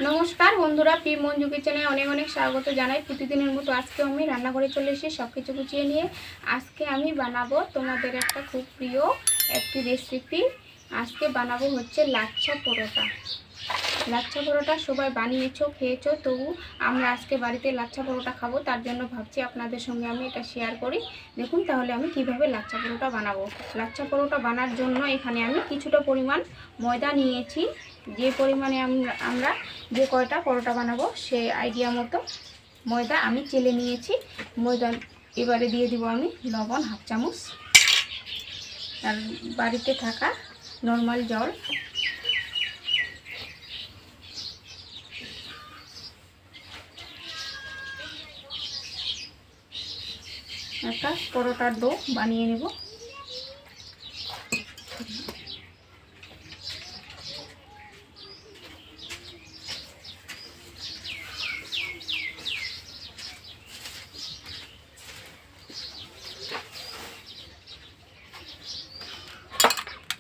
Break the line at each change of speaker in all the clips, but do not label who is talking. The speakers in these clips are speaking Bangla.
নমস্কার বন্ধুরা, পি মঞ্জু কিচেনে অনেক অনেক স্বাগত জানাই। প্রতিদিনের মতো আজকে আমি রান্না করে চলে এসেছি সব কিছু গুছিয়ে নিয়ে। আজকে আমি বানাবো তোমাদের একটা খুব প্রিয় একটি রেসিপি। আজকে বানাবো হচ্ছে লাচ্ছা পরোটা। লাচ্ছা পরোটা সবাই বানিয়েছো, খেয়েছো, তবু আমরা আজকে বাড়িতে লাচ্ছা পরোটা খাবো। তার জন্য ভাবছি আপনাদের সঙ্গে আমি এটা শেয়ার করি। দেখুন তাহলে আমি কিভাবে লাচ্ছা পরোটা বানাবো। লাচ্ছা পরোটা বানার জন্য এখানে আমি কিছুটা পরিমাণ ময়দা নিয়েছি। যে পরিমাণে আমরা যে কয়টা পরোটা বানাবো সেই আইডিয়া মতো ময়দা আমি চেলে নিয়েছি। ময়দা এবারে দিয়ে দিব আমি লবণ হাফ চামচ, আর বাড়িতে থাকা নর্মাল জল। একটা পরোটার ডো বানিয়ে নেব।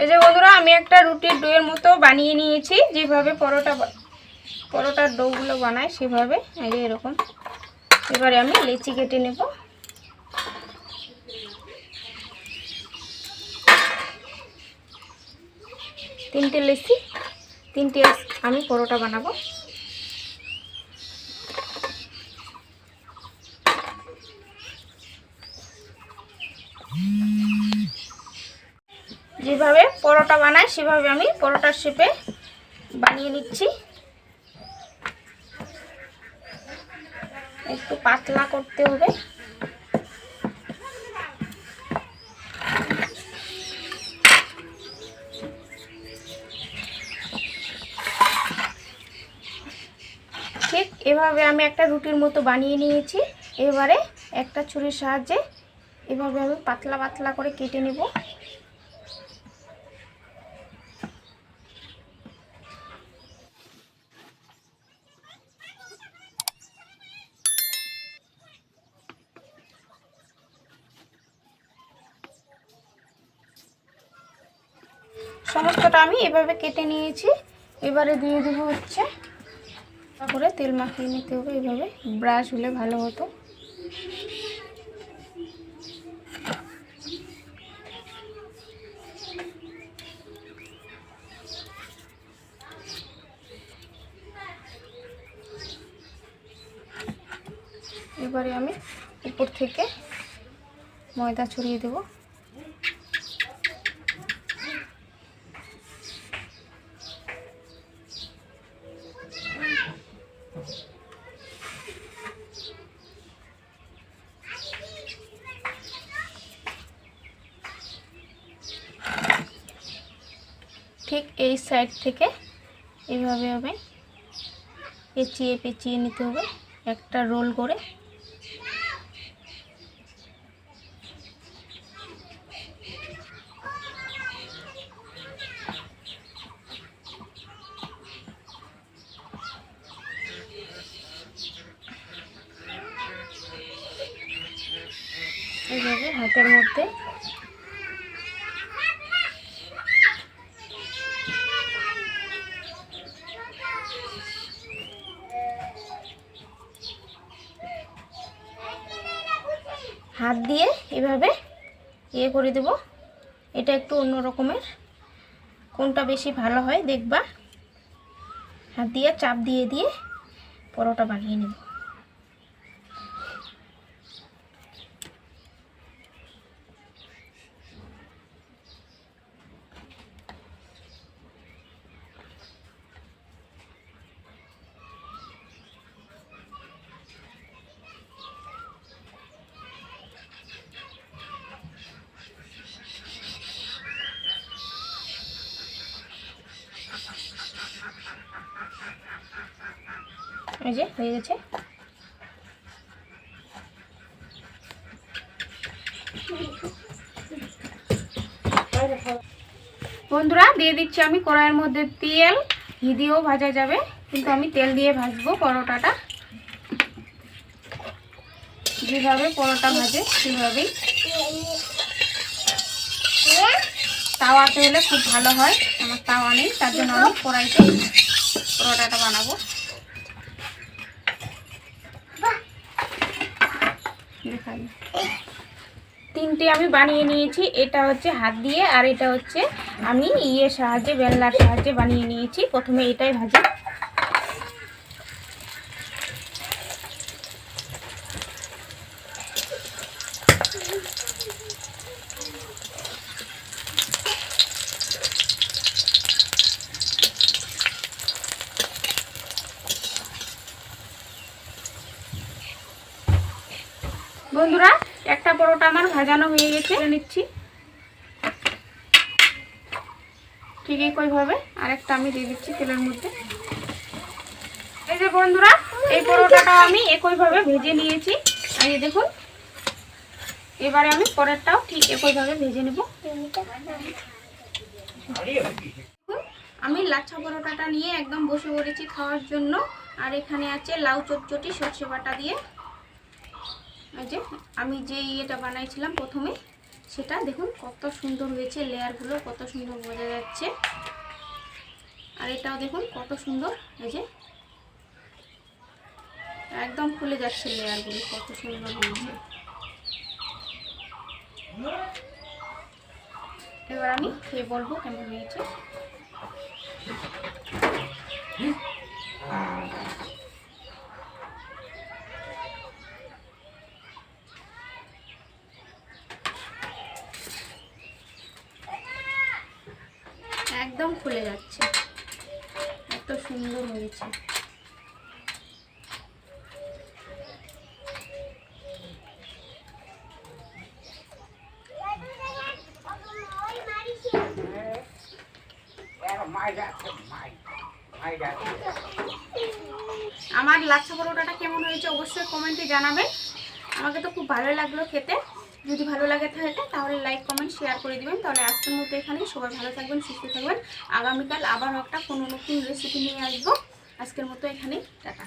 এই যে বন্ধুরা, আমি একটা রুটির ডোয়ের মতো বানিয়ে নিয়েছি। যেভাবে পরোটার ডোগুলো বানায় সেভাবে এই যে এরকম। এবারে আমি লেচি কেটে নেব। তিনটে লেচি, তিনটে আমি পরোটা বানাবো। যেভাবে পরোটা বানায় সেভাবে আমি পরোটার শেপে বানিয়ে নিচ্ছি। একটু পাতলা করতে হবে। ঠিক এভাবে আমি একটা রুটির মতো বানিয়ে নিয়েছি। এবারে একটা ছুরির সাহায্যে এভাবে আমি পাতলা পাতলা করে কেটে নেব। সমস্তটা আমি এভাবে কেটে নিয়েছি। এবারে দিয়ে দেবো হচ্ছে তারপরে তেল মাখিয়ে নিতে হবে। এভাবে ব্রাশ হলে ভালো হতো। এবারে আমি উপর থেকে ময়দা ছড়িয়ে দেব। ঠিক এই সাইড থেকে এইভাবে হবে পেঁচিয়ে পেঁচিয়ে নিতে হবে একটা রোল করে। এইভাবে হাতের মধ্যে হাত দিয়ে এভাবে করে দেব। এটা একটু অন্য রকমের, কোনটা বেশি ভালো হয় দেখবা। হাত দিয়ে চাপ দিয়ে দিয়ে পরোটা বানিয়ে নেব। এই যে হয়ে গেছে। বন্ধুরা, দিয়ে দিচ্ছি আমি কড়াইয়ের মধ্যে তেল। ঘি দিয়েও ভাজা যাবে, কিন্তু আমি তেল দিয়ে ভাজবো পরোটাটা। যেভাবে পরোটা ভাজে সেভাবেই। তাওয়াতে হলে খুব ভালো হয়। আমার তাওয়া নেই, তার জন্য আমি কড়াইতে পরোটাটা বানাবো। দেখাই। 3টে আমি বানিয়ে নিয়েছি। এটা হচ্ছে হাত দিয়ে, আর এটা হচ্ছে আমি সাহায্যে, বেলনার সাহায্যে বানিয়ে নিয়েছি। প্রথমে এটাই ভাজি। বন্ধুরা, একটা পরোটা আমার ভাজানো হয়ে গেছে, নিচ্ছি। ঠিক একইভাবে আরেকটা আমি দিয়ে দিচ্ছি তেলের মধ্যে। এই যে বন্ধুরা, এই পরোটাটাও আমি একইভাবে ভেজে নিয়েছি। এই যে দেখুন, এবারে আমি পরেরটাও ঠিক একইভাবে ভেজে নেব। আমি লাচ্ছা পরোটাটা নিয়ে একদম বসে পড়েছি খাওয়ার জন্য। আর এখানে আছে লাউ চটচটি সর্ষে বাটা দিয়ে। এই যে আমি যে এটা বানাইছিলাম প্রথমে, সেটা দেখুন কত সুন্দর হয়েছে, লেয়ারগুলো কত সুন্দর বোঝা যাচ্ছে। আর এটাও দেখুন কত সুন্দর, এই যে একদম খুলে যাচ্ছে লেয়ারগুলো, কত সুন্দর হয়েছে। এবার আমি খেয়ে বলবো কেমন হয়েছে। একদম খুলে যাচ্ছে, এত সুন্দর হয়েছে। আমার লাচ্ছা পরোটাটা কেমন হয়েছে অবশ্যই কমেন্টে জানাবেন। আমাকে তো খুব ভালো লাগলো খেতে। যদি ভালো লাগে থাকে তাহলে লাইক কমেন্ট শেয়ার করে দিবেন। তাহলে আজকের মতো এখানেই, সবাই ভালো থাকবেন, সুস্থ থাকবেন। আগামীকাল আবার একটা কোনো নতুন রেসিপি নিয়ে আসবো। আজকের মতো এখানেই, টাটা।